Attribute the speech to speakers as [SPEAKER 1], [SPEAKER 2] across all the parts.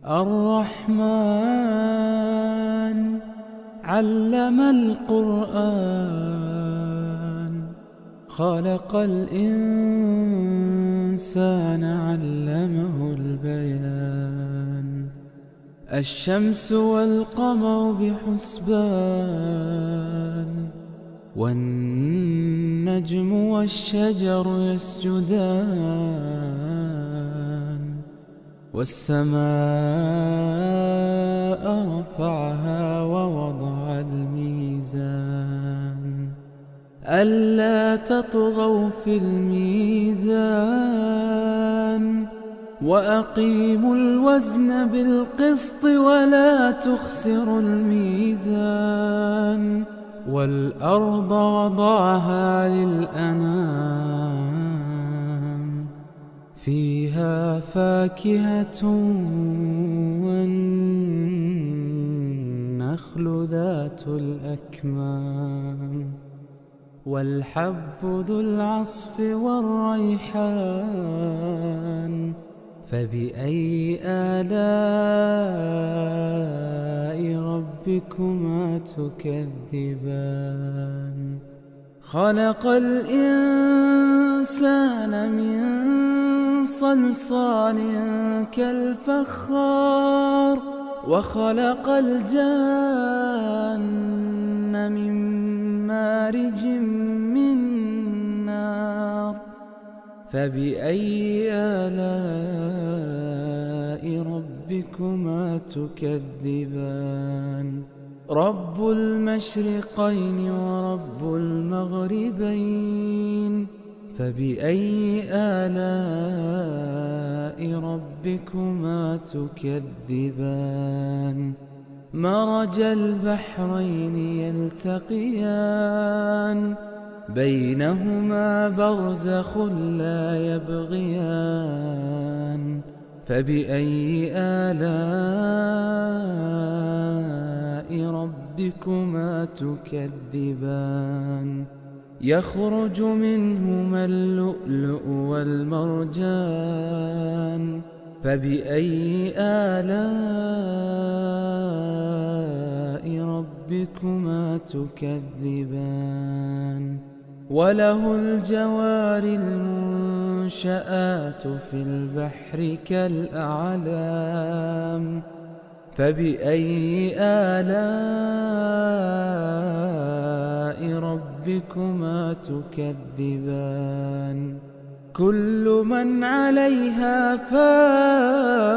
[SPEAKER 1] الرحمن علم القرآن، خلق الإنسان علمه البيان. الشمس والقمر بحسبان، والنجم والشجر يسجدان. والسماء رفعها ووضع الميزان، ألا تطغوا في الميزان. وأقيموا الوزن بالقسط ولا تخسروا الميزان. والأرض وضعها للأنام، فيها فاكهة والنخل ذات الأكمام، والحب ذو العصف والريحان. فبأي آلاء ربكما تكذبان؟ خلق الإنسان من صلصال كالفخار، وخلق الجان من مارج من نار. فبأي آلاء ربكما تكذبان؟ رب المشرقين ورب المغربين، فبأي آلاء ربكما تكذبان؟ مرج البحرين يلتقيان، بينهما برزخ لا يبغيان. فبأي آلاء ربكما تكذبان؟ يخرج منهما اللؤلؤ والمرجان. فبأي آلاء ربكما تكذبان؟ وله الجوار المنشآت في البحر كالأعلام. فبأي آلاء ربكما تكذبان؟ كل من عليها فان،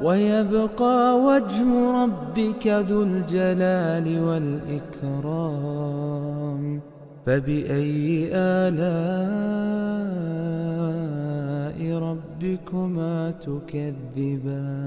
[SPEAKER 1] ويبقى وجه ربك ذو الجلال والإكرام. فبأي آلاء ربكما تكذبان؟